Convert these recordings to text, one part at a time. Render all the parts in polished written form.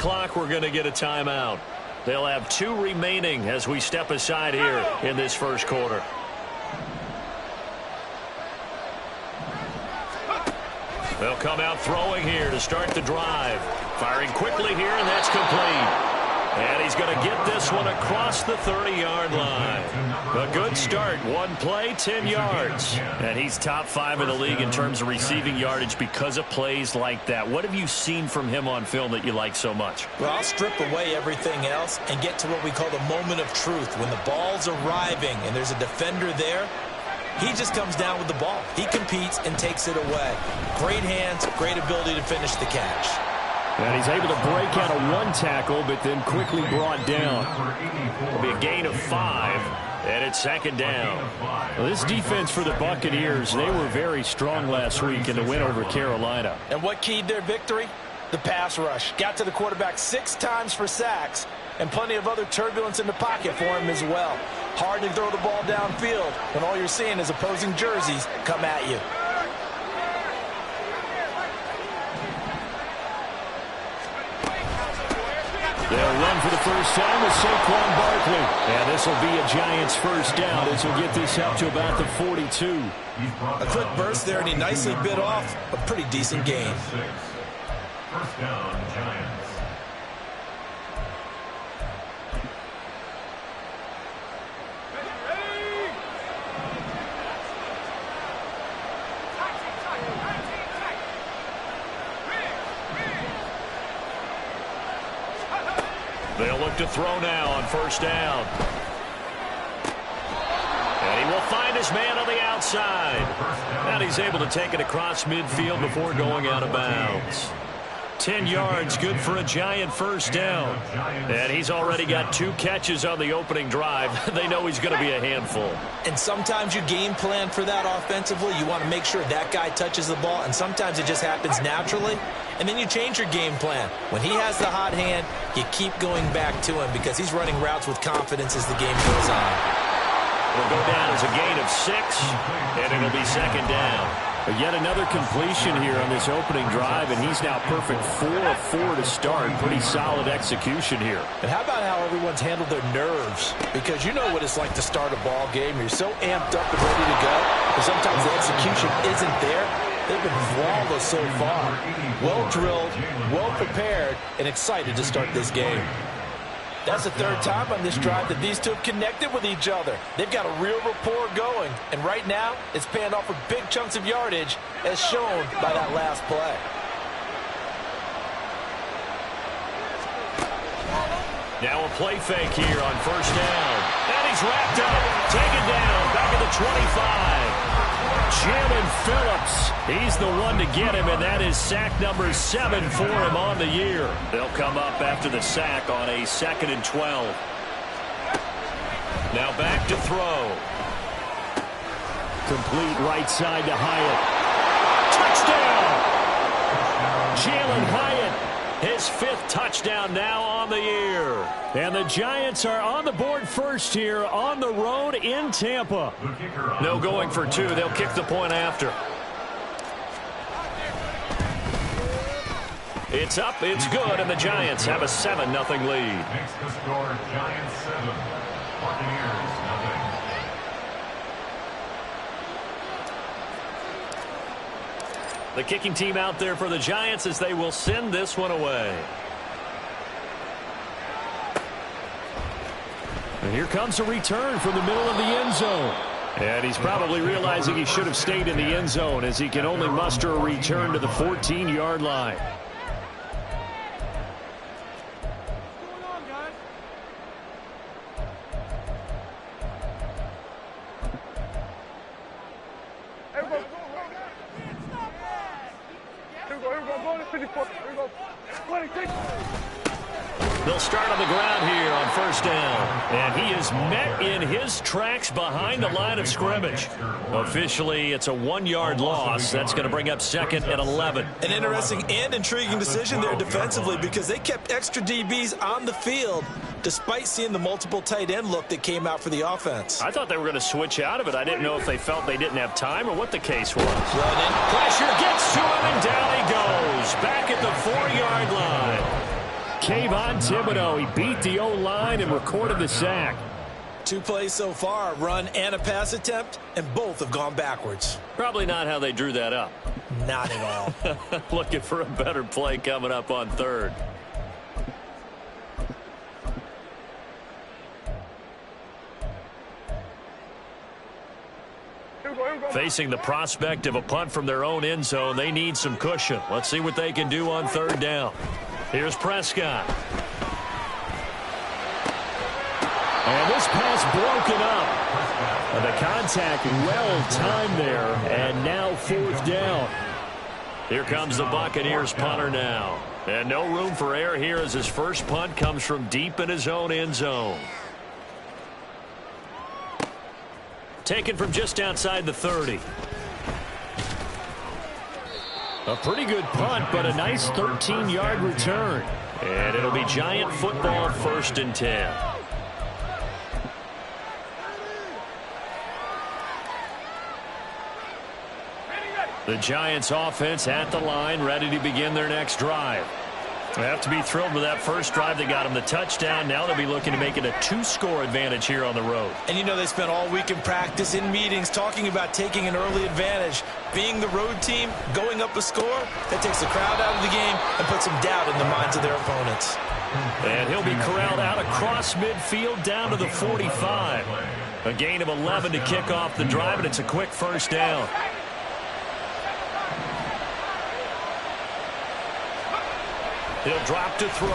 clock, we're going to get a timeout. They'll have 2 remaining as we step aside here in this first quarter. They'll come out throwing here to start the drive. Firing quickly here, and that's complete. And he's going to get this one across the 30-yard line. A good start. 1 play, 10 yards. And he's top 5 in the league in terms of receiving yardage because of plays like that. What have you seen from him on film that you like so much? Well, I'll strip away everything else and get to what we call the moment of truth. When the ball's arriving and there's a defender there, he just comes down with the ball. He competes and takes it away. Great hands, great ability to finish the catch. And he's able to break out of 1 tackle, but then quickly brought down. It'll be a gain of 5, and it's 2nd down. Well, this defense for the Buccaneers, they were very strong last week in the win over Carolina. And what keyed their victory? The pass rush. Got to the quarterback 6 times for sacks, and plenty of other turbulence in the pocket for him as well. Hard to throw the ball downfield when all you're seeing is opposing jerseys come at you. They'll run for the first time with Saquon Barkley. And this will be a Giants first down as he'll get this out to about the 42. A quick burst there, and he nicely bit off a pretty decent gain. First down, Giants. They'll look to throw now on first down. And he will find his man on the outside. And he's able to take it across midfield before going out of bounds. 10 yards, good for a Giant first down. And he's already got 2 catches on the opening drive. They know he's going to be a handful. And sometimes you game plan for that offensively. You want to make sure that guy touches the ball, and sometimes it just happens naturally. And then you change your game plan. When he has the hot hand, you keep going back to him because he's running routes with confidence as the game goes on. It'll go down as a gain of 6, and it'll be 2nd down. But yet another completion here on this opening drive, and he's now perfect 4 of 4 to start. Pretty solid execution here. And how about how everyone's handled their nerves? Because you know what it's like to start a ball game. You're so amped up and ready to go, but sometimes the execution isn't there. They've been flawless so far. Well drilled, well prepared, and excited to start this game. That's the 3rd time on this drive that these 2 have connected with each other. They've got a real rapport going, and right now it's paying off with big chunks of yardage as shown by that last play. Now a play fake here on first down. And he's wrapped up, taken down, back at the 25. Jalen Phillips, he's the one to get him, and that is sack number 7 for him on the year. They'll come up after the sack on a 2nd and 12. Now back to throw. Complete right side to Hyatt. Touchdown! Jalen Hyatt. His 5th touchdown now on the year. And the Giants are on the board first here on the road in Tampa. No going for 2. They'll kick the point after. It's up, it's good, and the Giants have a 7-0 lead. Makes the score Giants 7, Buccaneers 0. The kicking team out there for the Giants as they will send this one away. And here comes a return from the middle of the end zone. And he's probably realizing he should have stayed in the end zone as he can only muster a return to the 14-yard line. They'll start on the ground here on first down. And he is met in his tracks behind the line of scrimmage. Officially, it's a 1-yard loss. That's going to bring up 2nd and 11. An interesting and intriguing decision there defensively because they kept extra DBs on the field despite seeing the multiple tight end look that came out for the offense. I thought they were going to switch out of it. I didn't know if they felt they didn't have time or what the case was. Pressure gets to him, and down he goes. Back at the 4-yard line. Kayvon Thibodeau, he beat the O-line and recorded the sack. 2 plays so far, a run and a pass attempt, and both have gone backwards. Probably not how they drew that up. Not at all. Looking for a better play coming up on third. Facing the prospect of a punt from their own end zone, they need some cushion. Let's see what they can do on third down. Here's Prescott. And this pass broken up. And the contact well timed there. And now fourth down. Here comes the Buccaneers punter now. And no room for error here as his first punt comes from deep in his own end zone. Taken from just outside the 30. A pretty good punt, but a nice 13-yard return. And it'll be Giant football, 1st and 10. The Giants offense at the line, ready to begin their next drive. They have to be thrilled with that first drive. They got them the touchdown. Now they'll be looking to make it a 2-score advantage here on the road. And you know they spent all week in practice, in meetings, talking about taking an early advantage. Being the road team, going up a score, that takes the crowd out of the game and puts some doubt in the minds of their opponents. And he'll be corralled out across midfield down to the 45. A gain of 11 to kick off the drive, and it's a quick first down. He'll drop to throw.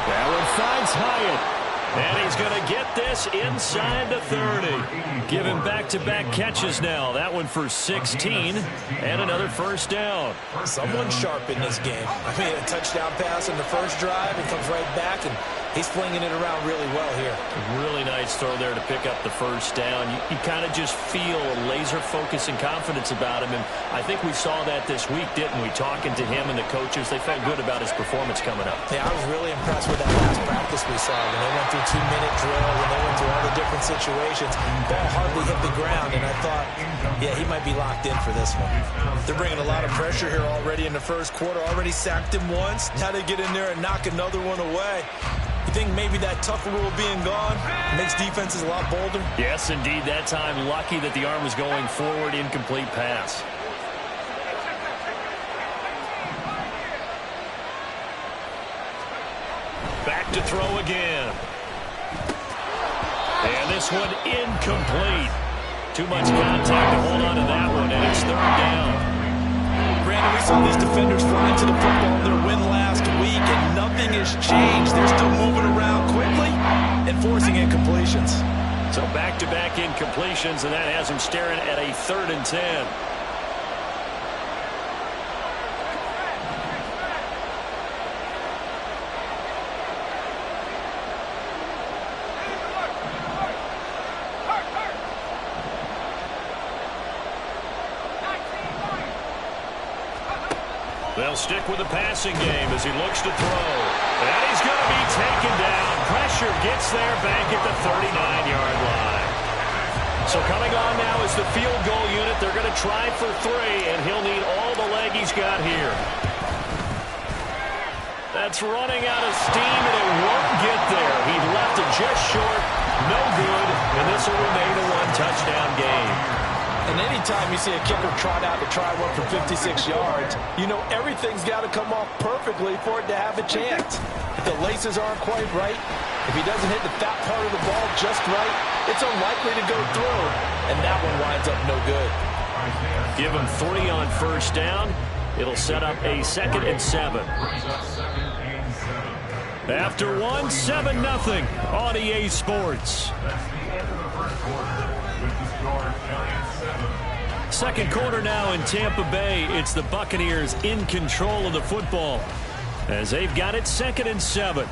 Allen finds Hyatt. And he's going to get this inside the 30. Give him back-to-back catches now. That one for 16 and another first down. Someone sharp in this game. I mean, a touchdown pass in the first drive. It comes right back, and he's flinging it around really well here. Really nice throw there to pick up the first down. You kind of just feel a laser focus and confidence about him, and I think we saw that this week, didn't we? Talking to him and the coaches, they felt good about his performance coming up. Yeah, I was really impressed with that last practice we saw when they went through 2-minute drill, when they went through all the different situations. Ball hardly hit the ground, and I thought, yeah, he might be locked in for this one. They're bringing a lot of pressure here already in the first quarter. Already sacked him once. Now they get in there and knock another one away. You think maybe that tougher rule being gone makes defenses a lot bolder? Yes, indeed. That time, lucky that the arm was going forward. Incomplete pass. Back to throw again. And this one incomplete. Too much contact to hold on to that one, and it's third down. Brandon, we saw these defenders fly into the football in their win last week, and nothing has changed. They're still moving around quickly and forcing incompletions. So back-to-back incompletions, and that has them staring at a 3rd and 10. They'll stick with the passing game as he looks to throw. And he's going to be taken down. Pressure gets there back at the 39-yard line. So coming on now is the field goal unit. They're going to try for 3, and he'll need all the leg he's got here. That's running out of steam, and it won't get there. He left it just short. No good, and this will remain a 1-touchdown game. And anytime you see a kicker trot out to try one for 56 yards, you know everything's got to come off perfectly for it to have a chance. If the laces aren't quite right, if he doesn't hit the fat part of the ball just right, it's unlikely to go through, and that one winds up no good. Give him 3 on first down. It'll set up a 2nd and 7. After 1, 7-0 on EA Sports. Second quarter now in Tampa Bay. It's the Buccaneers in control of the football as they've got it 2nd and 7.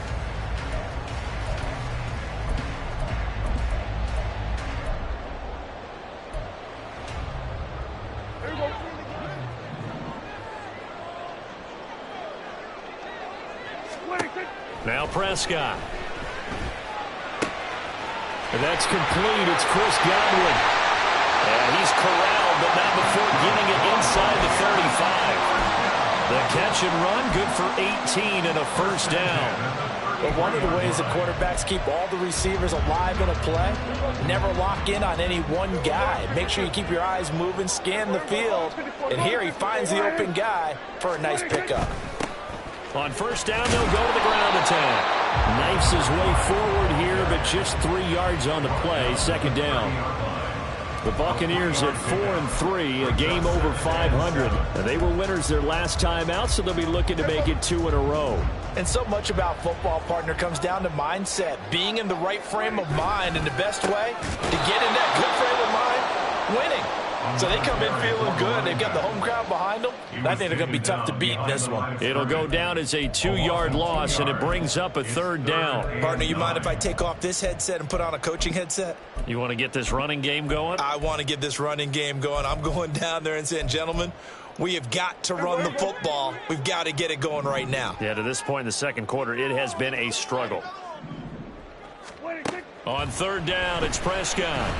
Now Prescott. And that's complete. It's Chris Godwin. And he's corralled, but not before getting it inside the 35. The catch and run, good for 18 and a first down. But one of the ways the quarterbacks keep all the receivers alive in a play, never lock in on any one guy. Make sure you keep your eyes moving, scan the field. And here he finds the open guy for a nice pickup. On first down, they'll go to the ground attack. Knifes his way forward here, but just 3 yards on the play. Second down. The Buccaneers at 4-3, a game over 500. And they were winners their last time out, so they'll be looking to make it 2 in a row. And so much about football, partner, comes down to mindset. Being in the right frame of mind, and the best way to get in that good frame of mind, winning. So they come in feeling good. They've got the home crowd behind them. I think they're going to be tough to beat in this one. It'll go down as a 2-yard loss, and it brings up a third down. Partner, you mind if I take off this headset and put on a coaching headset? You want to get this running game going? I want to get this running game going. I'm going down there and saying, gentlemen, we have got to run the football. We've got to get it going right now. Yeah, to this point in the second quarter, it has been a struggle. On third down, it's Prescott.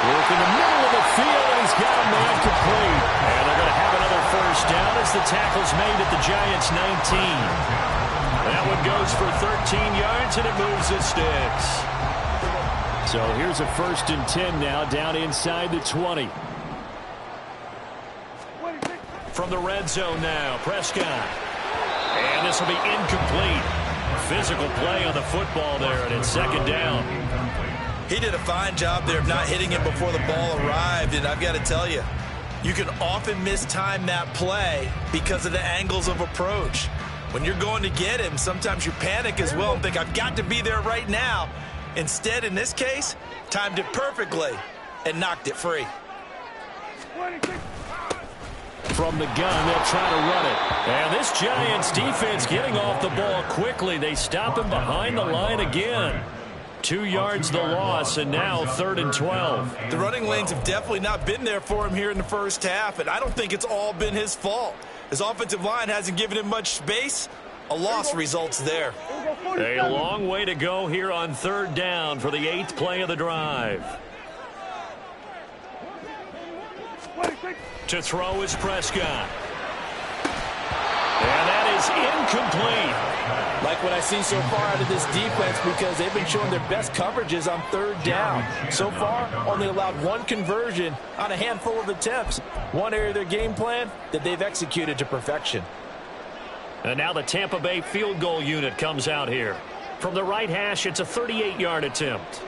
Work in the middle of the field, and he's got a man complete. And they're going to have another first down as the tackle's made at the Giants' 19. That one goes for 13 yards, and it moves the sticks. So here's a 1st and 10 now, down inside the 20. From the red zone now, Prescott. And this will be incomplete. Physical play on the football there, and it's second down. He did a fine job there of not hitting him before the ball arrived, and I've got to tell you, you can often mistime that play because of the angles of approach. When you're going to get him, sometimes you panic as well and think, I've got to be there right now. Instead, in this case, timed it perfectly and knocked it free. From the gun, they'll try to run it. And this Giants defense getting off the ball quickly. They stop him behind the line again. 2 yards the loss, and now 3rd and 12. The running lanes have definitely not been there for him here in the first half, and I don't think it's all been his fault. His offensive line hasn't given him much space. A loss results there. A long way to go here on 3rd down for the 8th play of the drive. To throw is Prescott. And that is incomplete. Like what I see so far out of this defense, because they've been showing their best coverages on 3rd down. So far, only allowed 1 conversion on a handful of attempts. One area of their game plan that they've executed to perfection. And now the Tampa Bay field goal unit comes out here. From the right hash, it's a 38-yard attempt.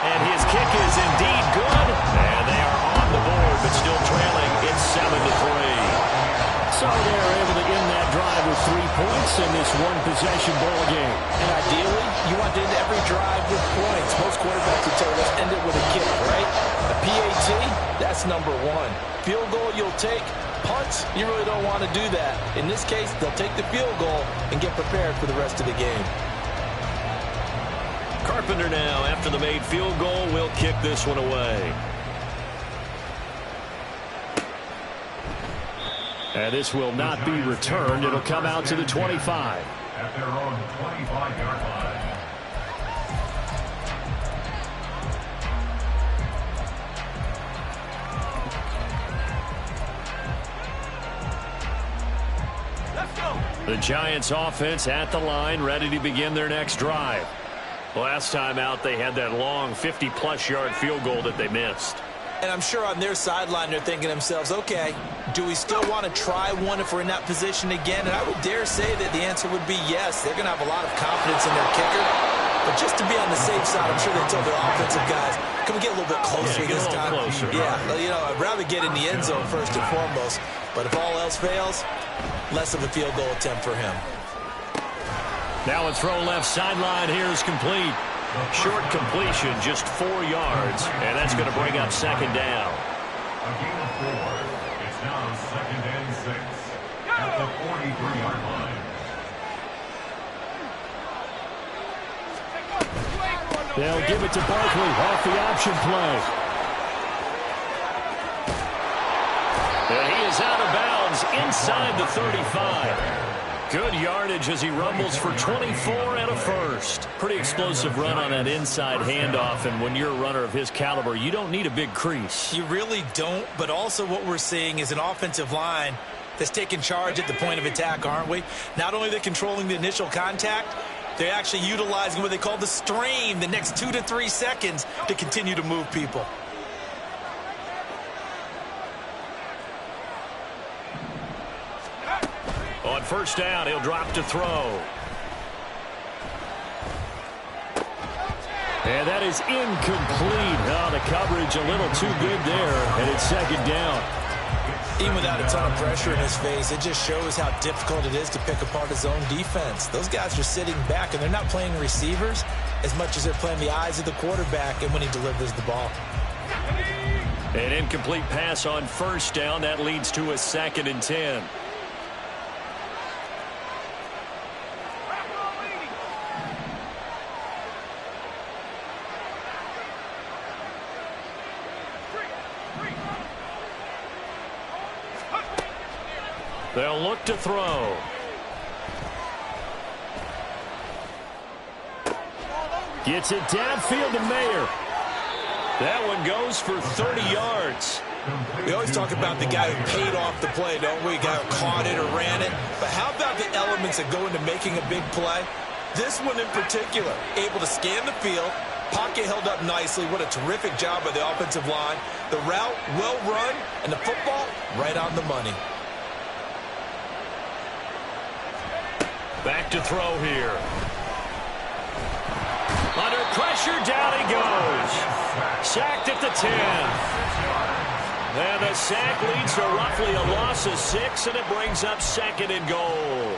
And his kick is indeed good. And they are on the board, but still trailing. It's 7-3. So they're able to end that drive with 3 points in this one-possession ball game. And ideally, you want to end every drive with points. Most quarterbacks would tell us end it with a kick, right? A PAT, that's number 1. Field goal you'll take. Punts, you really don't want to do that. In this case, they'll take the field goal and get prepared for the rest of the game. Carpenter now, after the made field goal, will kick this one away. And this will not be returned. It'll come out to the 25. At their own 25-yard line. Let's go. The Giants offense at the line, ready to begin their next drive. Last time out, they had that long 50-plus yard field goal that they missed. And I'm sure on their sideline they're thinking to themselves, okay, do we still want to try one if we're in that position again? And I would dare say that the answer would be yes. They're going to have a lot of confidence in their kicker. But just to be on the safe side, I'm sure they told their offensive guys, can we get a little bit closer this time? Closer. Yeah, you know, I'd rather get in the end zone first and foremost. But if all else fails, less of a field goal attempt for him. Now a throw left sideline here is complete. Short completion, just 4 yards, and that's going to bring up second down. A gain of 4. It's now 2nd and 6 at the 43-yard line. They'll give it to Barkley off the option play. And he is out of bounds inside the 35. Good yardage as he rumbles for 24 and a first. Pretty explosive run on that inside handoff, and when you're a runner of his caliber, you don't need a big crease. You really don't, but also what we're seeing is an offensive line that's taking charge at the point of attack, aren't we? Not only are they controlling the initial contact, they're actually utilizing what they call the strain, the next 2 to 3 seconds, to continue to move people. On first down, he'll drop to throw. And that is incomplete. Oh, the coverage a little too good there, and it's second down. Even without a ton of pressure in his face, it just shows how difficult it is to pick apart his own defense. Those guys are sitting back, and they're not playing receivers as much as they're playing the eyes of the quarterback and when he delivers the ball. An incomplete pass on first down. That leads to a 2nd and 10. They'll look to throw. Gets it downfield to Mayer. That one goes for 30 yards. We always talk about the guy who paid off the play, don't we? The guy who caught it or ran it. But how about the elements that go into making a big play? This one in particular, able to scan the field, pocket held up nicely. What a terrific job by the offensive line. The route well run, and the football right on the money. Back to throw here. Under pressure, down he goes. Sacked at the 10. And the sack leads to roughly a loss of 6, and it brings up 2nd and goal.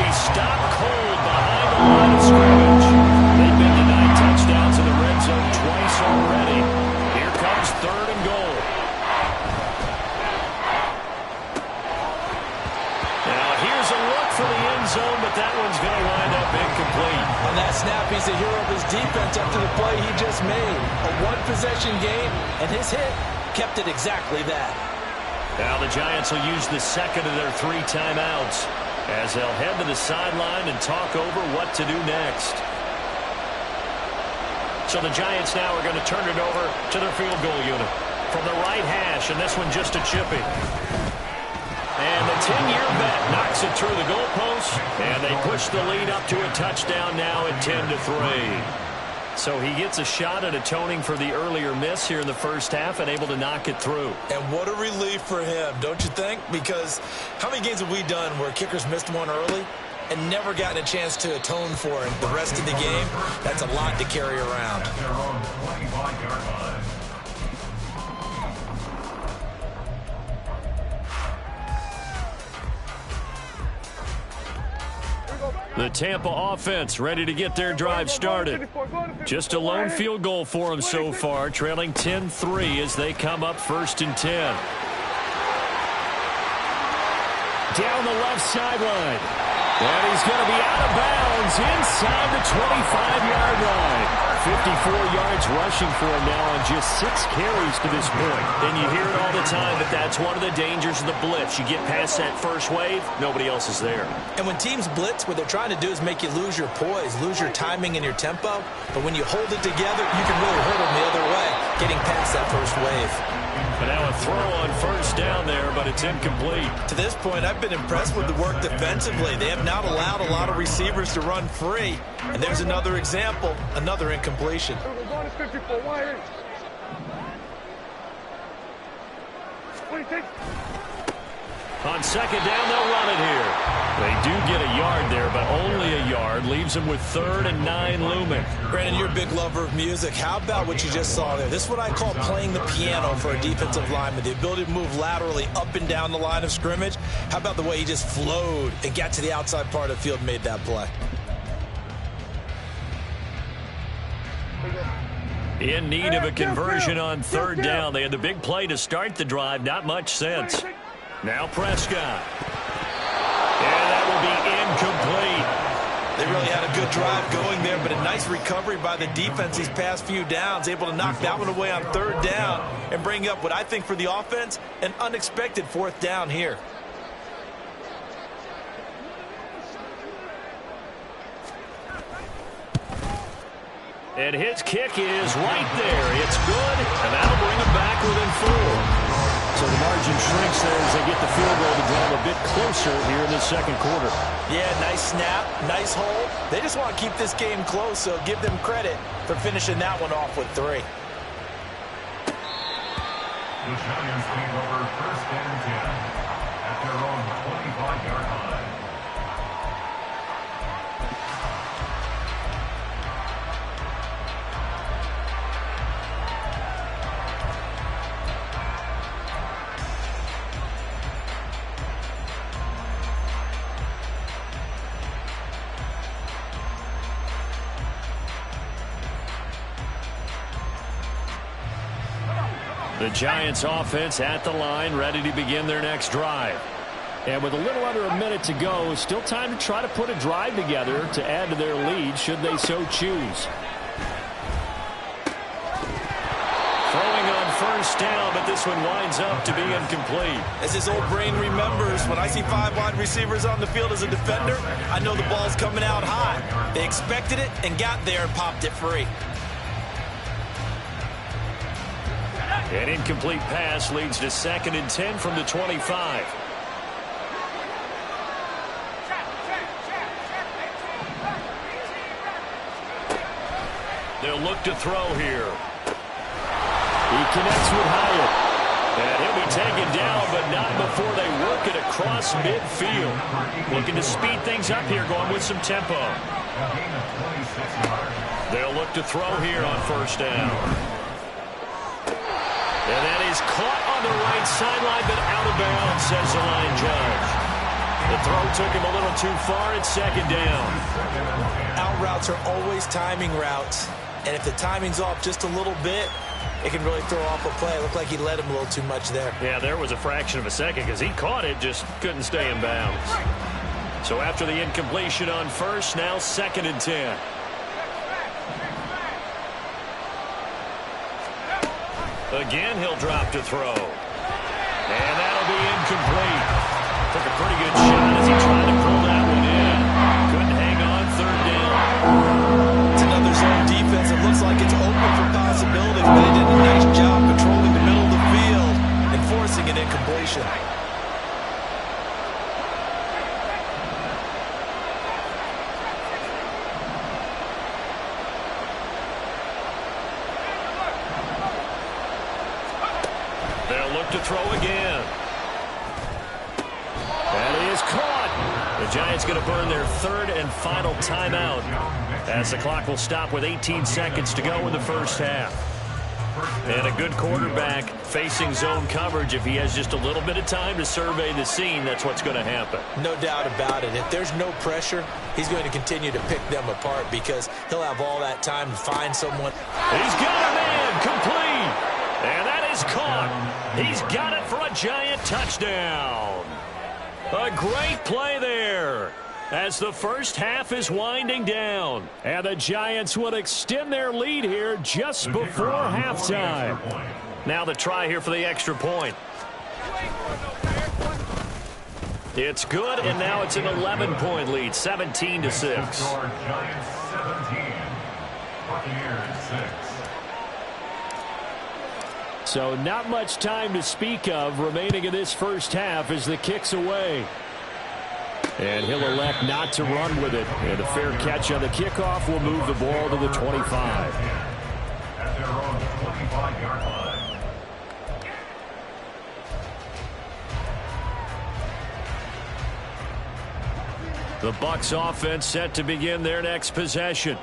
Stopped cold behind the line of scrimmage. They've been denied touchdowns in the red zone twice already. Here comes 3rd and goal. Now here's a look for the end zone, but that one's going to wind up incomplete. On that snap, he's a hero of his defense after the play he just made. A one-possession game, and his hit kept it exactly that. Now the Giants will use the 2nd of their 3 timeouts, as they'll head to the sideline and talk over what to do next. So the Giants now are going to turn it over to their field goal unit. From the right hash, and this one just a chipping. And the 10-year bet knocks it through the goalpost, and they push the lead up to a touchdown now at 10-3. So he gets a shot at atoning for the earlier miss here in the first half and able to knock it through. And what a relief for him, don't you think? Because how many games have we done where kickers missed one early and never gotten a chance to atone for it the rest of the game? That's a lot to carry around. The Tampa offense ready to get their drive started. Just a lone field goal for them so far, trailing 10-3 as they come up 1st and 10. Down the left sideline. And he's going to be out of bounds inside the 25-yard line. 54 yards rushing for him now on just 6 carries to this point. And you hear it all the time, but that's one of the dangers of the blitz. You get past that first wave, nobody else is there. And when teams blitz, what they're trying to do is make you lose your poise, lose your timing and your tempo. But when you hold it together, you can really hurt them the other way, getting past that first wave. But now a throw on first down there, but it's incomplete. To this point, I've been impressed with the work defensively. They have not allowed a lot of receivers to run free. And there's another example, another incompletion. On second down, they'll run it here. They do get a yard there, but only a yard. Leaves them with 3rd and 9 looming. Brandon, you're a big lover of music. How about what you just saw there? This is what I call playing the piano for a defensive lineman. The ability to move laterally up and down the line of scrimmage. How about the way he just flowed and got to the outside part of the field and made that play? In need of a conversion on 3rd down. They had the big play to start the drive. Not much sense. Now Prescott. And that will be incomplete. They really had a good drive going there, but a nice recovery by the defense these past few downs, able to knock that one away on 3rd down and bring up what I think for the offense, an unexpected 4th down here. And his kick is right there. It's good, and that'll bring him back within 4. So the margin shrinks there as they get the field goal to draw them a bit closer here in the 2nd quarter. Yeah, nice snap, nice hold. They just want to keep this game close, so give them credit for finishing that one off with 3. The Giants take over 1st and 10 at their own 25-yard line. The Giants offense at the line, ready to begin their next drive. And with a little under a minute to go, still time to try to put a drive together to add to their lead should they so choose. Throwing on 1st down, but this one winds up to be incomplete. As his old brain remembers, when I see 5 wide receivers on the field as a defender, I know the ball's coming out hot. They expected it and got there and popped it free. An incomplete pass leads to 2nd and 10 from the 25. They'll look to throw here. He connects with Hyatt. And he'll be taken down, but not before they work it across midfield. Looking to speed things up here, going with some tempo. They'll look to throw here on 1st down. And that is caught on the right sideline, but out of bounds, says the line judge. The throw took him a little too far. It's 2nd down. Out routes are always timing routes. And if the timing's off just a little bit, it can really throw off a play. It looked like he led him a little too much there. Yeah, there was a fraction of a second because he caught it, just couldn't stay in bounds. So after the incompletion on 1st, now 2nd and 10. Again, he'll drop to throw. And that'll be incomplete. Took a pretty good shot as he tried to pull that one in. Couldn't hang on 3rd down. It's another zone defense. It looks like it's open for possibilities, but he did a nice job patrolling the middle of the field and forcing an incompletion. To throw again. That is caught. The Giants going to burn their 3rd and final timeout as the clock will stop with 18 seconds to go in the 1st half. And a good quarterback facing zone coverage. If he has just a little bit of time to survey the scene, that's what's going to happen. No doubt about it. If there's no pressure, he's going to continue to pick them apart because he'll have all that time to find someone. He's got a man complete. And that is caught. He's got it for a Giant touchdown. A great play there as the 1st half is winding down. And the Giants will extend their lead here just before halftime. Now the try here for the extra point. It's good, and now it's an 11-point lead, 17-6. Giants 17, Buccaneers 6. So not much time to speak of remaining in this 1st half as the kick's away. And he'll elect not to run with it. And a fair catch on the kickoff will move the ball to the 25. At their own 25-yard line. The Bucs offense set to begin their next possession.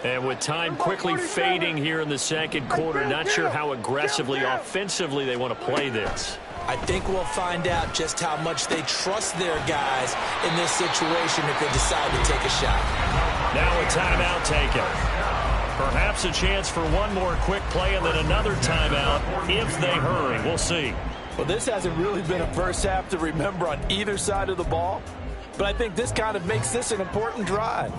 And with time quickly fading here in the second quarter, not sure how aggressively, offensively they want to play this. I think we'll find out just how much they trust their guys in this situation if they decide to take a shot. Now a timeout taken. Perhaps a chance for one more quick play and then another timeout if they hurry. We'll see. Well, this hasn't really been a first half to remember on either side of the ball, but I think this kind of makes this an important drive.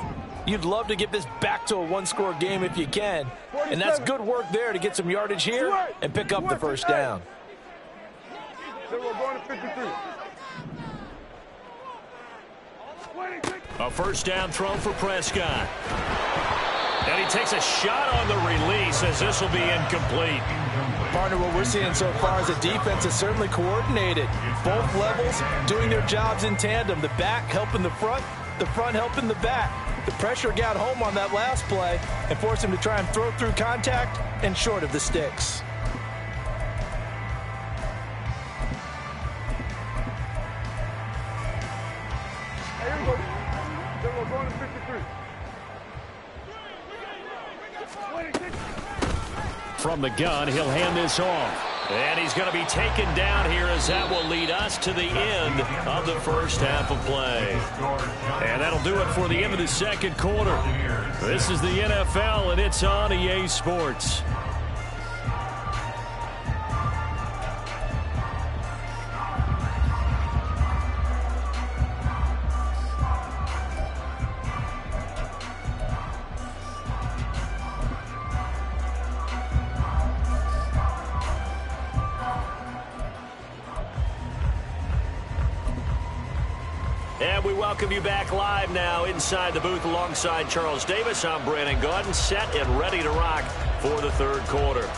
You'd love to get this back to a one-score game if you can, and that's good work there to get some yardage here and pick up the first down. A first down throw for Prescott. And he takes a shot on the release as this will be incomplete. Partner, what we're seeing so far is a defense is certainly coordinated. Both levels doing their jobs in tandem. The back helping the front helping the back. The pressure got home on that last play and forced him to try and throw through contact and short of the sticks. From the gun, he'll hand this off. And he's going to be taken down here as that will lead us to the end of the first half of play. And that'll do it for the end of the second quarter. This is the NFL, and it's on EA Sports. And we welcome you back live now inside the booth alongside Charles Davis. I'm Brandon Gaudin, set and ready to rock for the third quarter.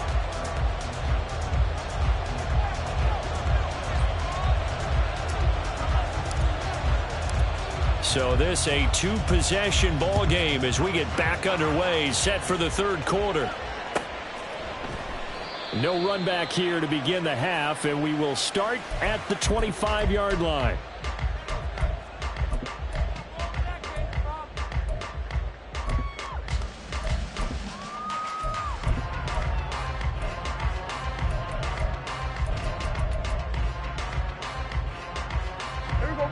So this a two-possession ball game as we get back underway, set for the third quarter. No run back here to begin the half, and we will start at the 25-yard line.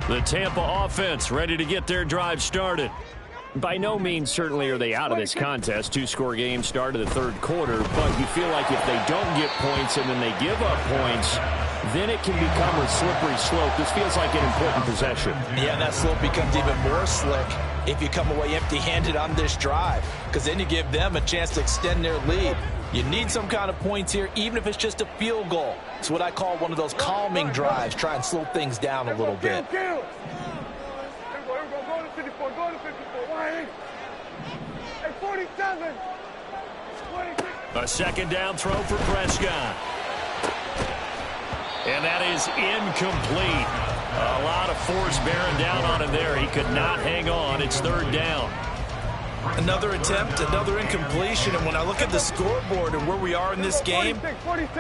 The Tampa offense ready to get their drive started. By no means certainly are they out of this contest. Two-score game start of the third quarter, but you feel like if they don't get points and then they give up points, then it can become a slippery slope. This feels like an important possession. Yeah, and that slope becomes even more slick if you come away empty-handed on this drive, because then you give them a chance to extend their lead. You need some kind of points here, even if it's just a field goal. It's what I call one of those calming drives. Try and slow things down a little bit. A second down throw for Prescott. And that is incomplete. A lot of force bearing down on him there. He could not hang on. It's third down. Another attempt, another incompletion, and when I look at the scoreboard and where we are in this game,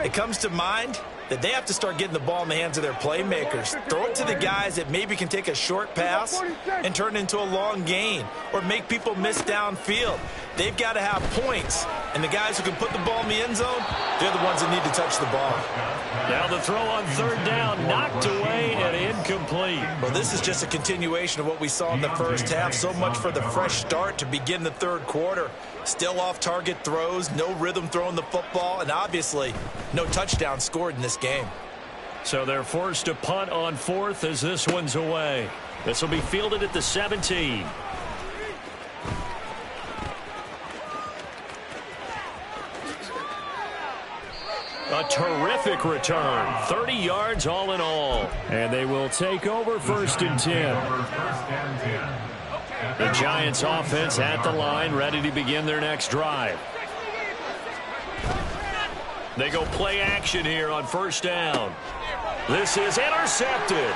it comes to mind that they have to start getting the ball in the hands of their playmakers. Throw it to the guys that maybe can take a short pass and turn it into a long gain or make people miss downfield. They've got to have points, and the guys who can put the ball in the end zone, they're the ones that need to touch the ball. Now the throw on third down, knocked away and incomplete. Well, this is just a continuation of what we saw in the first half. So much for the fresh start to begin the third quarter. Still off-target throws, no rhythm throwing the football, and obviously no touchdown scored in this game. So they're forced to punt on fourth as this one's away. This will be fielded at the 17. A terrific return. 30 yards all in all. And they will take over first and 10. The Giants offense at the line, ready to begin their next drive. They go play action here on first down. This is intercepted.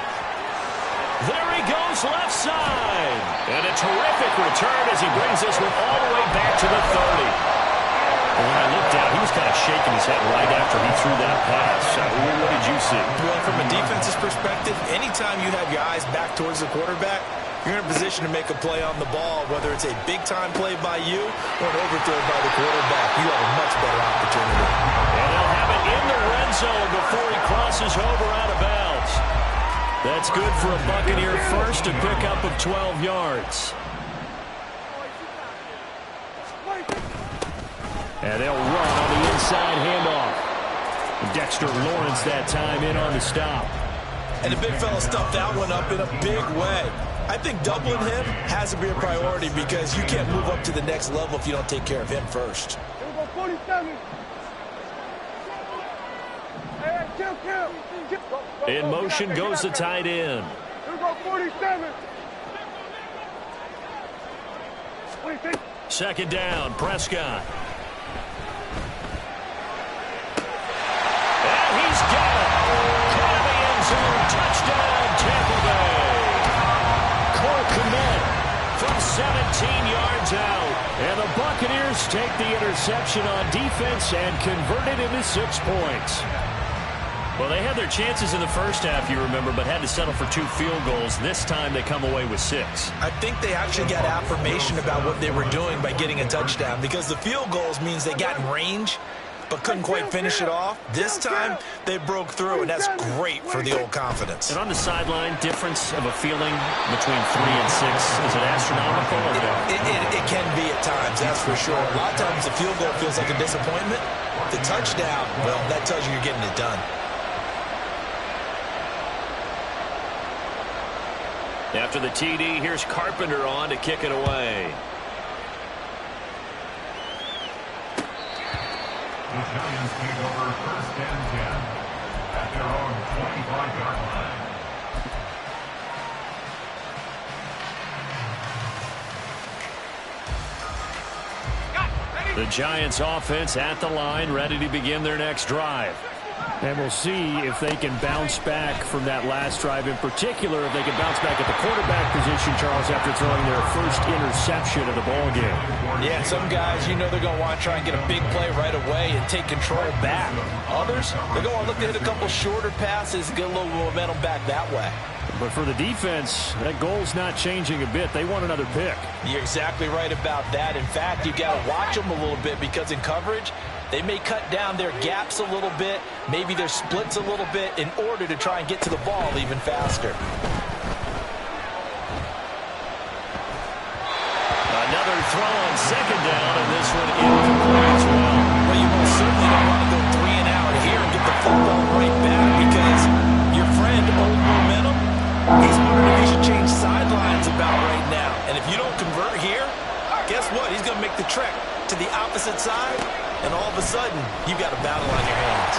There he goes left side. And a terrific return as he brings this one all the way back to the 30. When I looked out, he was kind of shaking his head right after he threw that pass. What did you see? Well, from a defense's perspective, anytime you have your eyes back towards the quarterback, you're in a position to make a play on the ball, whether it's a big-time play by you or an overthrow by the quarterback. You have a much better opportunity. And they'll have it in the red zone before he crosses over out of bounds. That's good for a Buccaneer first, a pickup of 12 yards. And they'll run on the inside handoff. Dexter Lawrence that time in on the stop. And the big fella stuffed that one up in a big way. I think doubling him has to be a priority because you can't move up to the next level if you don't take care of him first. In motion goes the tight end. Second down, Prescott. And he's got it. Caught in the end zone. Touchdown, Tampa Bay. Cole Kmet from 17 yards out. And the Buccaneers take the interception on defense and convert it into 6 points. Well, they had their chances in the first half, you remember, but had to settle for 2 field goals. This time they come away with 6. I think they actually got affirmation about what they were doing by getting a touchdown because the field goals means they got in range but couldn't quite finish it off. This time they broke through, and that's great for the old confidence. And on the sideline, difference of a feeling between 3 and 6, is it astronomical? It can be at times, that's for sure. A lot of times the field goal feels like a disappointment. The touchdown, well, that tells you you're getting it done. After the TD, here's Carpenter on to kick it away. The Giants take over first and 10 at their own 25-yard line. The Giants offense at the line, ready to begin their next drive. And we'll see if they can bounce back from that last drive, in particular if they can bounce back at the quarterback position, Charles, after throwing their first interception of the ballgame. Yeah, some guys, you know they're going to want to try and get a big play right away and take control back. Others, they're going to look to hit a couple shorter passes, get a little momentum back that way. But for the defense, that goal's not changing a bit. They want another pick. You're exactly right about that. In fact, you got to watch them a little bit because in coverage, they may cut down their gaps a little bit, maybe their splits a little bit in order to try and get to the ball even faster. Another throw on second down, and this one incomplete as well. Well, you most certainly don't want to go 3 and out here and get the football right back because your friend, Old Momentum, he's wondering if he should change sidelines about right now. And if you don't convert here, guess what? He's going to make the trek to the opposite side, and all of a sudden, you've got a battle on your hands.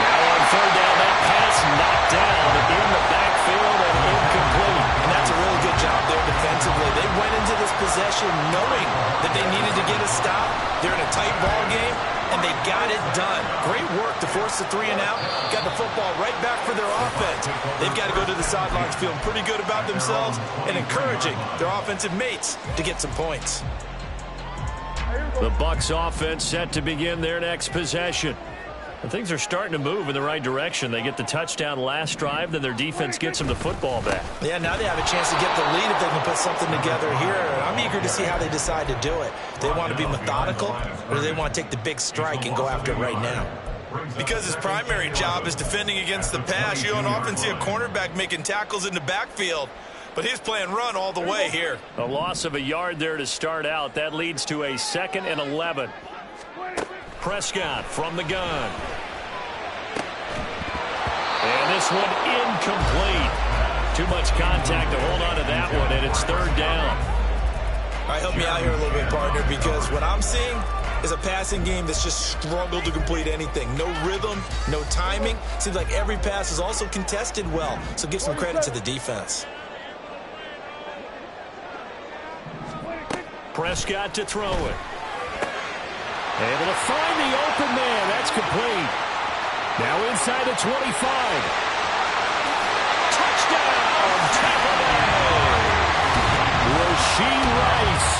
Now on third down, that pass knocked down in the backfield and incomplete. And that's a really good job there defensively. They went into this possession knowing that they needed to get a stop. They're in a tight ball game, and they got it done. Great work to force the 3 and out. Got the football right back for their offense. They've got to go to the sidelines feeling pretty good about themselves and encouraging their offensive mates to get some points. The Bucs offense set to begin their next possession. And things are starting to move in the right direction. They get the touchdown last drive, then their defense gets them the football back. Yeah, now they have a chance to get the lead if they can put something together here. I'm eager to see how they decide to do it. They want to be methodical, or do they want to take the big strike and go after it right now? Because his primary job is defending against the pass. You don't often see a cornerback making tackles in the backfield. But he's playing run all the way here. A loss of a yard there to start out. That leads to a 2nd and 11. Prescott from the gun. And this one incomplete. Too much contact to hold on to that one, and it's third down. All right, help me out here a little bit, partner, because what I'm seeing is a passing game that's just struggled to complete anything. No rhythm, no timing. Seems like every pass is also contested well, so give some credit to the defense. Prescott to throw it. Able to find the open man. That's complete. Now inside the 25. Touchdown, Tampa Bay. Rashee Rice,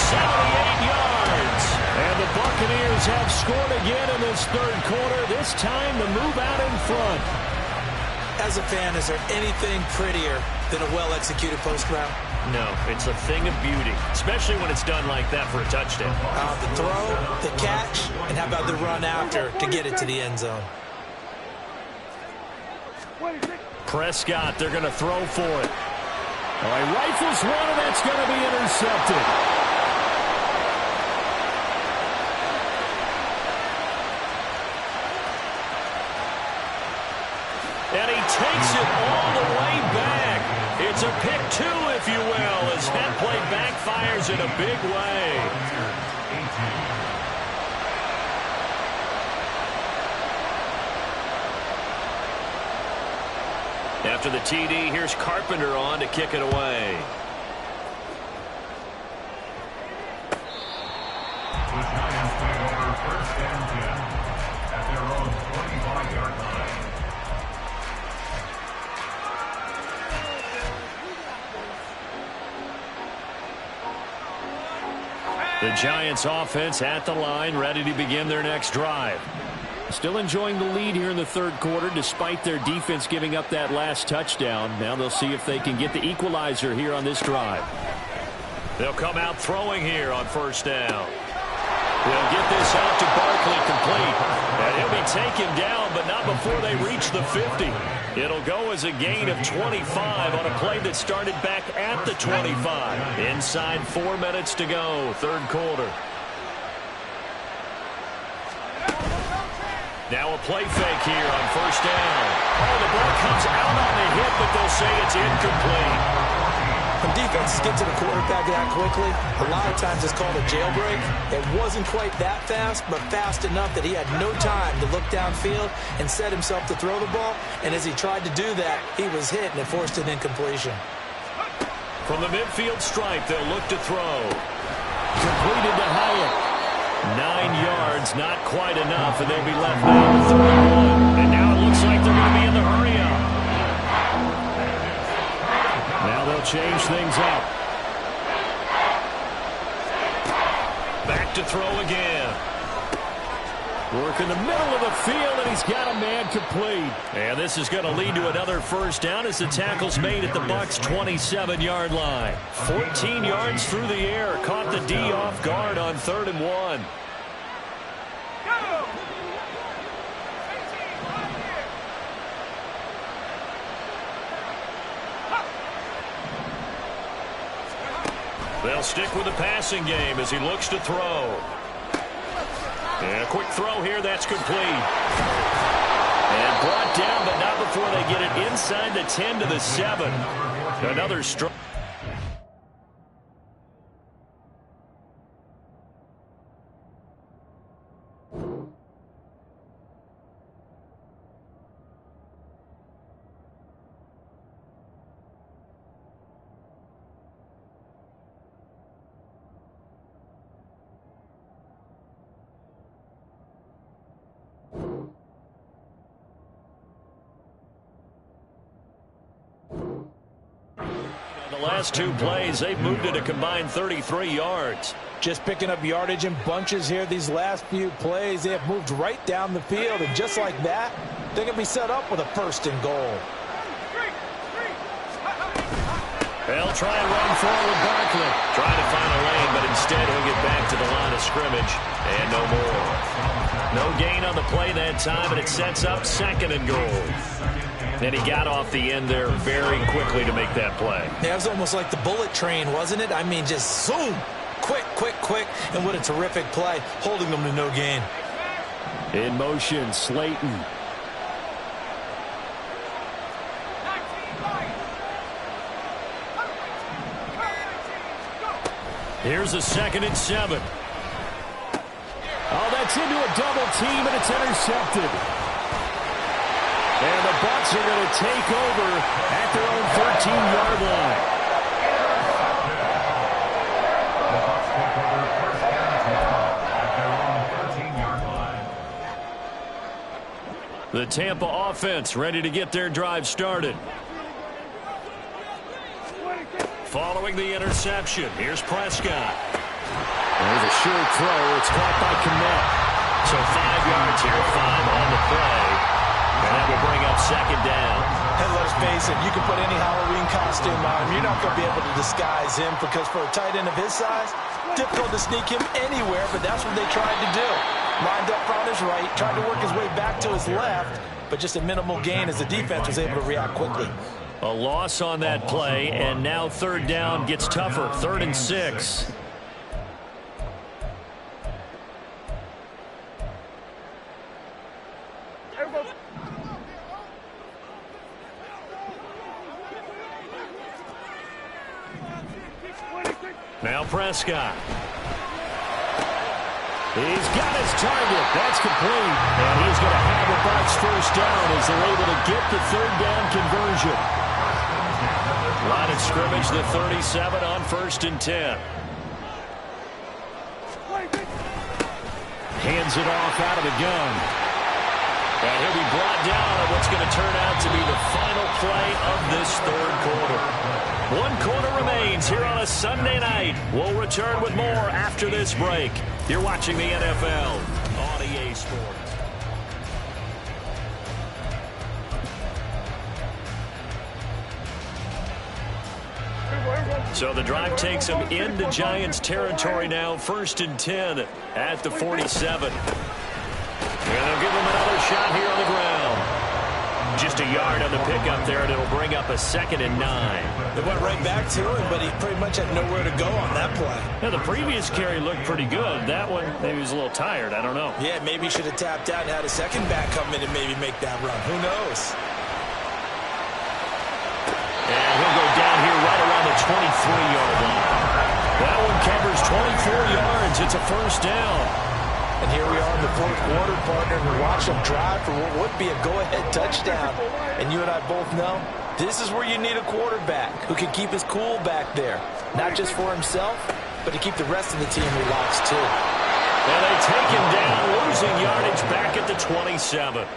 78 yards. And the Buccaneers have scored again in this third quarter. This time to move out in front. As a fan, is there anything prettier than a well-executed post route? No, it's a thing of beauty, especially when it's done like that for a touchdown. The throw, the catch, and how about the run after to get it to the end zone? Prescott, they're going to throw for it. All right, rifles one, and that's going to be intercepted. And he takes it all the way back. It's a pick two, if you will, as that play backfires in a big way. After the TD, here's Carpenter on to kick it away. The Giants take over 1st and 10 at their own 25-yard line. The Giants offense at the line, ready to begin their next drive. Still enjoying the lead here in the third quarter, despite their defense giving up that last touchdown. Now they'll see if they can get the equalizer here on this drive. They'll come out throwing here on first down. They'll get this out to Barkley, complete. And he'll be taken down, but not before they reach the 50. It'll go as a gain of 25 on a play that started back at the 25. Inside 4 minutes to go, third quarter. Now a play fake here on first down. Oh, the ball comes out on the hit, but they'll say it's incomplete. When defenses get to the quarterback that quickly, a lot of times it's called a jailbreak. It wasn't quite that fast, but fast enough that he had no time to look downfield and set himself to throw the ball. And as he tried to do that, he was hit, and it forced an incompletion. From the midfield stripe, they'll look to throw. Completed to Hyatt. 9 yards, not quite enough, and they'll be left down to 31. And now it looks like they're going to be in the hurry-up. Now they'll change things up. Back to throw again. Work in the middle of the field, and he's got a man complete. And this is going to lead to another first down as the tackle's made at the Bucs' 27-yard line. 14 yards through the air. Caught the D off guard on 3rd and 1. They'll stick with the passing game as he looks to throw. And a quick throw here, that's complete. And brought down, but not before they get it inside the 10 to the 7. Another strong. The last two plays, they've moved it a combined 33 yards. Just picking up yardage in bunches here these last few plays. They have moved right down the field, and just like that, they can be set up with a 1st and goal. They'll try and run forward Barkley. Trying to find a lane, but instead he'll get back to the line of scrimmage. And no more. No gain on the play that time, and it sets up 2nd and goal. And he got off the end there very quickly to make that play. Yeah, it was almost like the bullet train, wasn't it? I mean, just zoom. Quick, quick, quick. And what a terrific play, holding them to no gain. In motion, Slayton. Here's a 2nd and 7. Oh, that's into a double team, and it's intercepted. And the Bucs are going to take over at their own 13-yard line. The Bucs take over 1st and 10 at their own 13-yard line. The Tampa offense ready to get their drive started. Following the interception, here's Prescott. There's a sure throw. It's caught by Kmet. So 5 yards here, 5 on the play. And that will bring up 2nd down. And let's face it, you can put any Halloween costume on him. You're not going to be able to disguise him because for a tight end of his size, difficult to sneak him anywhere, but that's what they tried to do. Lined up on his right, tried to work his way back to his left, but just a minimal gain as the defense was able to react quickly. A loss on that play, and now third down gets tougher. 3rd and 6. Now Prescott. He's got his target. That's complete. And he's going to have the Bucs first down as they're able to get the third down conversion. Line of scrimmage, the 37 on 1st and 10. Hands it off out of the gun. And he'll be brought down on what's going to turn out to be the final play of this 3rd quarter. 1 quarter remains here on a Sunday night. We'll return with more after this break. You're watching the NFL on EA Sports. So the drive takes them into Giants territory now. 1st and 10 at the 47. And they'll give them another shot here on the ground. Just a yard on the pickup there, and it'll bring up a 2nd and 9. They went right back to him, but he pretty much had nowhere to go on that play. Now, the previous carry looked pretty good. That one, maybe he was a little tired. I don't know. Yeah, maybe he should have tapped out and had a second back come in and maybe make that run. Who knows? And he'll go down here right around the 23-yard line. That one covers 24 yards. It's a first down. And here we are in the 4th quarter, partner, and watch them drive for what would be a go-ahead touchdown. And you and I both know this is where you need a quarterback who can keep his cool back there. Not just for himself, but to keep the rest of the team relaxed too. And they take him down, losing yardage back at the 27.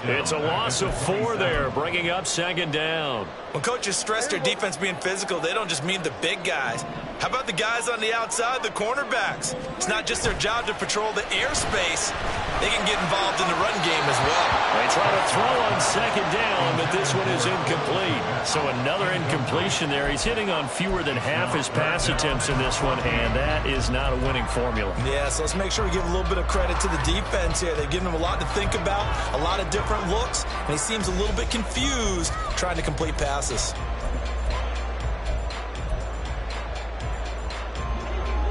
It's a loss of 4 there, bringing up 2nd down. When coaches stress their defense being physical, they don't just mean the big guys. How about the guys on the outside, the cornerbacks? It's not just their job to patrol the airspace. They can get involved in the run game as well. They try to throw on 2nd down, but this one is incomplete. So another incompletion there. He's hitting on fewer than half his pass attempts in this one, and that is not a winning formula. Yeah, so let's make sure we give a little bit of credit to the defense here. They've given him a lot to think about, a lot of different looks, and he seems a little bit confused trying to complete passes.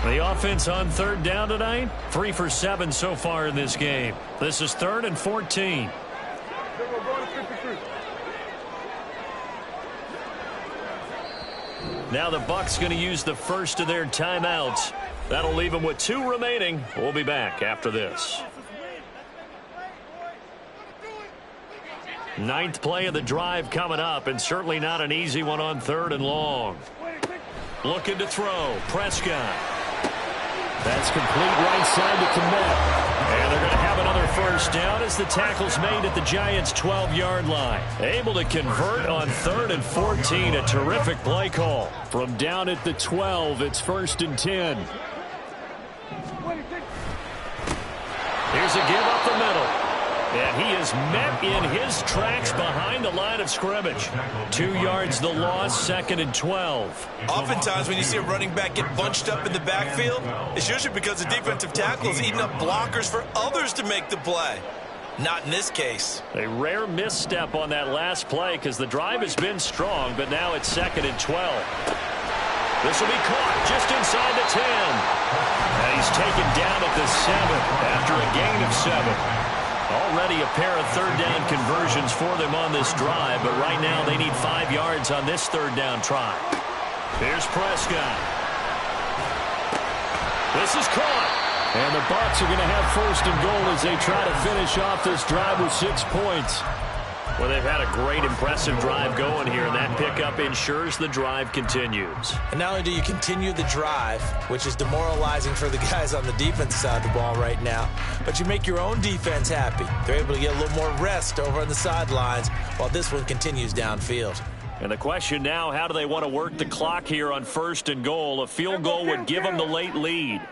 The offense on 3rd down tonight, 3 for 7 so far in this game. This is 3rd and 14. Now the Bucs going to use the first of their timeouts. That'll leave them with 2 remaining. We'll be back after this. 9th play of the drive coming up, and certainly not an easy one on 3rd and long. Looking to throw. Prescott. That's complete right side to Kmet. And they're going to have another first down as the tackle's made at the Giants' 12-yard line. Able to convert on 3rd and 14. A terrific play call. From down at the 12, it's 1st and 10. Here's a give up the middle. And he is met in his tracks behind the line of scrimmage. 2 yards the loss, 2nd and 12. Oftentimes when you see a running back get bunched up in the backfield, it's usually because the defensive tackle is eating up blockers for others to make the play. Not in this case. A rare misstep on that last play because the drive has been strong, but now it's 2nd and 12. This will be caught just inside the 10. And he's taken down at the 7 after a gain of 7. Already a pair of 3rd down conversions for them on this drive, but right now they need 5 yards on this 3rd down try. Here's Prescott. This is caught. And the Bucs are going to have 1st and goal as they try to finish off this drive with 6 points. Well, they've had a great, impressive drive going here, and that pickup ensures the drive continues. And not only do you continue the drive, which is demoralizing for the guys on the defense side of the ball right now, but you make your own defense happy. They're able to get a little more rest over on the sidelines while this one continues downfield. And the question now, how do they want to work the clock here on 1st and goal? A field goal would give them the late lead.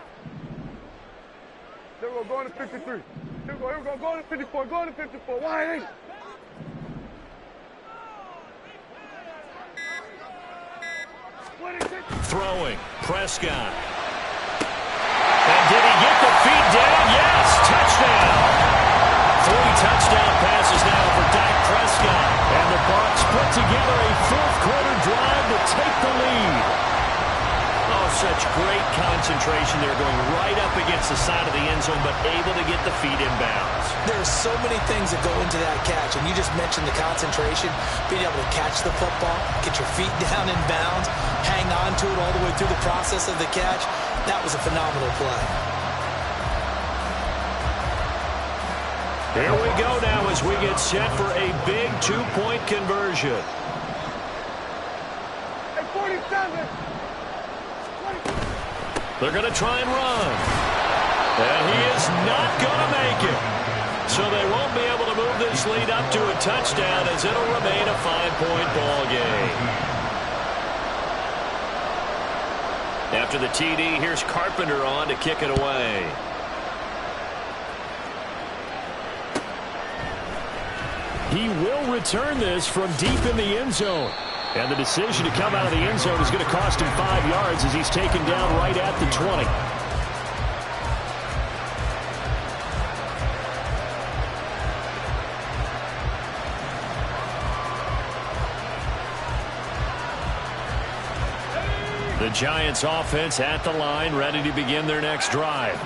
Here we go, going to 53. Here we go, going to 54, going to 54. Why ain't? throwing. Prescott. And did he get the feet down? Yes, touchdown. 3 touchdown passes now for Dak Prescott. And the Bucs put together a fourth-quarter drive to take the lead. Oh, such great concentration. They're going right up against the side of the end zone, but able to get the feet in bounds. There's so many things that go into that catch, and you just mentioned the concentration, being able to catch the football, get your feet down in bounds, hang on to it all the way through the process of the catch. That was a phenomenal play. Here we go now as we get set for a big 2-point conversion. Hey, 47. They're going to try and run. And he is not going to make it. So they won't be able to move this lead up to a touchdown as it'll remain a 5-point ball game. After the TD, here's Carpenter on to kick it away. He will return this from deep in the end zone. And the decision to come out of the end zone is going to cost him 5 yards as he's taken down right at the 20. The Giants offense at the line, ready to begin their next drive.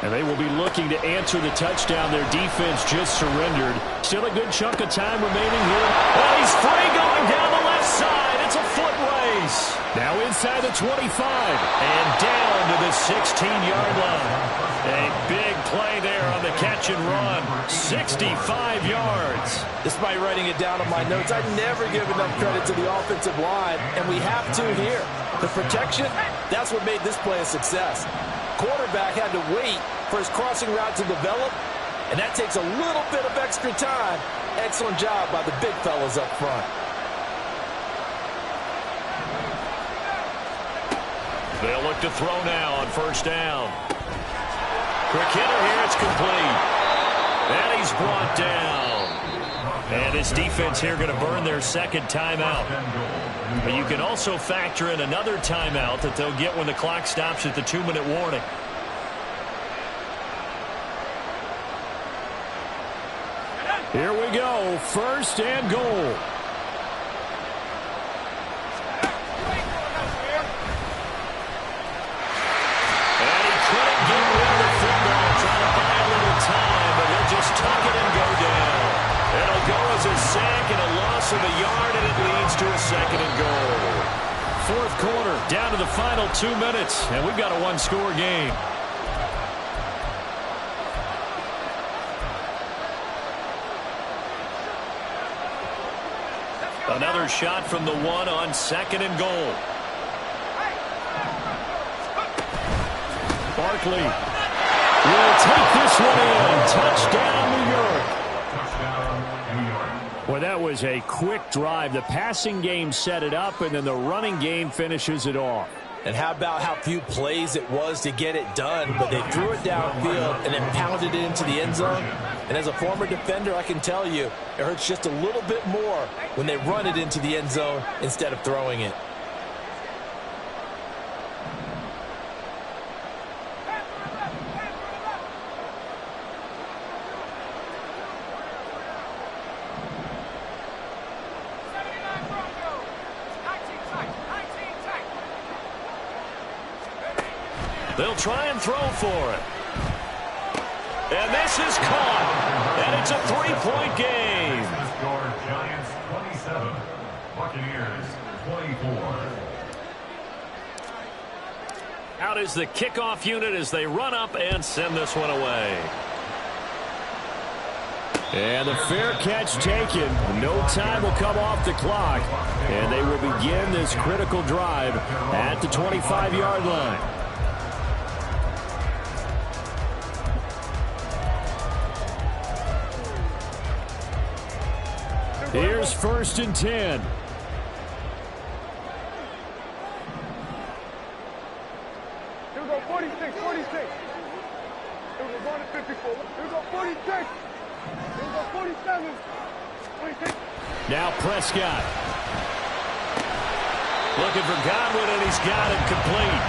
And they will be looking to answer the touchdown their defense just surrendered. Still a good chunk of time remaining here. And he's free going down the left side. It's a foot race. Now inside the 25. And down to the 16-yard line. A big play there on the catch and run. 65 yards. Despite writing it down on my notes, I never give enough credit to the offensive line, and we have to here. The protection, that's what made this play a success. Quarterback had to wait for his crossing route to develop, and that takes a little bit of extra time. Excellent job by the big fellas up front. They'll look to throw now on first down. Quick hitter here, it's complete. And he's brought down. And his defense here going to burn their second timeout. But you can also factor in another timeout that they'll get when the clock stops at the 2-minute warning. Here we go, first and goal. And he couldn't get rid of the football, trying to buy a little time, but he'll just tuck it and go down. It'll go as a sack and a loss of a yard, and it leads to a second and goal. Fourth quarter, down to the final 2 minutes, and we've got a one-score game. Another shot from the 1 on second and goal. Barkley will take this one in. Touchdown, New York. Well, that was a quick drive. The passing game set it up, and then the running game finishes it off. And how about how few plays it was to get it done, but they threw it downfield and then pounded it into the end zone. And as a former defender, I can tell you, it hurts just a little bit more when they run it into the end zone instead of throwing it. They'll try and throw for it. And this is caught. And it's a 3-point game. Score Giants 27, Buccaneers 24. Out is the kickoff unit as they run up and send this one away. And the fair catch taken. No time will come off the clock. And they will begin this critical drive at the 25-yard line. Here's first and 10. Here we go, 46, 46. Here we go, going to 54. Here we go, 46. Here we go, 47. 46. Now Prescott. Looking for Godwin, and he's got it complete.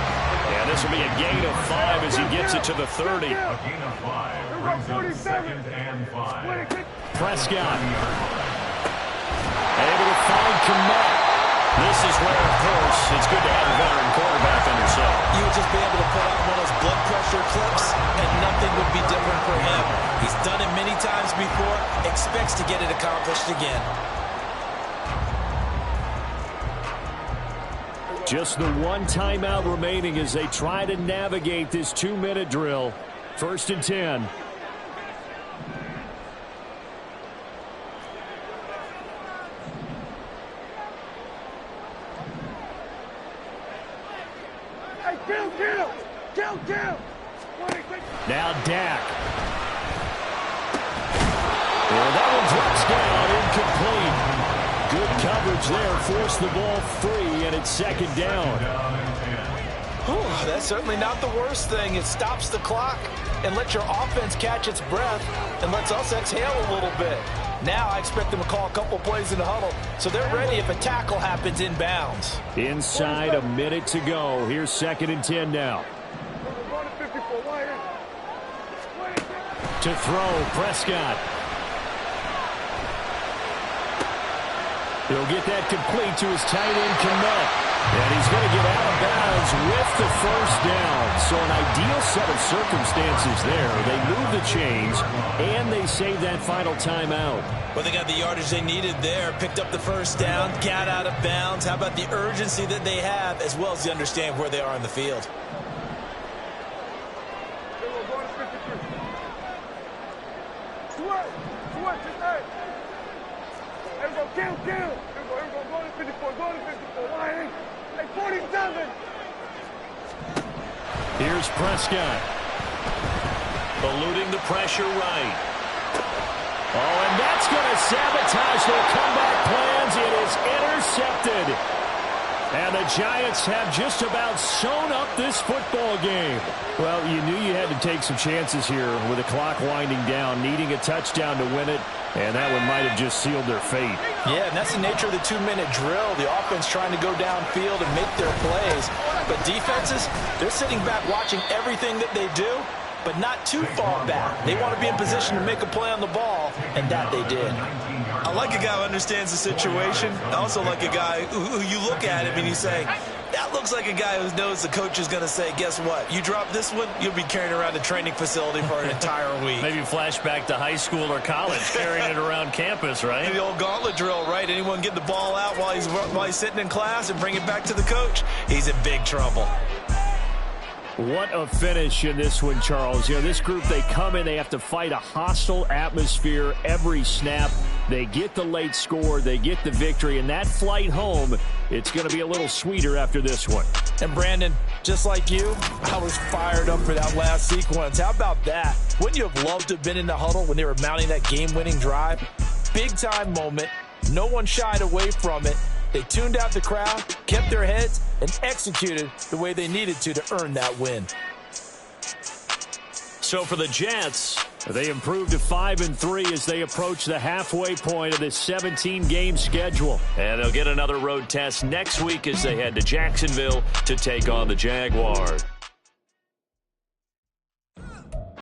And this will be a gain of 5 as he gets it to the 30. A gain of 5 brings up 2nd and 5. Prescott. Able to find Kmet. This is where, of course, it's good to have a veteran quarterback on your side. You would just be able to put on one of those blood pressure clips, and nothing would be different for him. He's done it many times before, expects to get it accomplished again. Just the one timeout remaining as they try to navigate this 2-minute drill. 1st and 10. Now Dak. And that one drops down, incomplete. Good coverage there, forced the ball free, and it's 2nd down. That's certainly not the worst thing. It stops the clock and lets your offense catch its breath and lets us exhale a little bit. Now I expect them to call a couple plays in the huddle, so they're ready if a tackle happens inbounds. Inside a minute to go. Here's 2nd and 10 now. To throw, Prescott. He'll get that complete to his tight end, Kmet. And he's going to get out of bounds with the 1st down. So an ideal set of circumstances there. They move the chains, and they save that final timeout. Well, they got the yardage they needed there, picked up the 1st down, got out of bounds. How about the urgency that they have, as well as they understand where they are in the field? Here's Prescott. Eluding the pressure right. Oh, and that's going to sabotage their comeback plans. It is intercepted. And the Giants have just about sewn up this football game. Well, you knew you had to take some chances here with the clock winding down, needing a touchdown to win it, and that one might have just sealed their fate. Yeah, and that's the nature of the 2-minute drill. The offense trying to go downfield and make their plays. But defenses, they're sitting back watching everything that they do, but not too far back. They want to be in position to make a play on the ball, and that they did. I like a guy who understands the situation. I also like a guy who you look at him and you say, that looks like a guy who knows the coach is going to say, guess what? You drop this one, you'll be carrying around the training facility for an entire week. Maybe flashback to high school or college, carrying it around campus, right? The old gauntlet drill, right? Anyone get the ball out while he's sitting in class and bring it back to the coach? He's in big trouble. What a finish in this one, Charles. You know, this group, they come in, they have to fight a hostile atmosphere every snap. They get the late score, they get the victory, and that flight home, it's going to be a little sweeter after this one. And Brandon, just like you, I was fired up for that last sequence. How about that? Wouldn't you have loved to have been in the huddle when they were mounting that game-winning drive? Big-time moment. No one shied away from it. They tuned out the crowd, kept their heads, and executed the way they needed to earn that win. So for the Jets, they improved to 5-3 as they approach the halfway point of this 17-game schedule. And they'll get another road test next week as they head to Jacksonville to take on the Jaguars.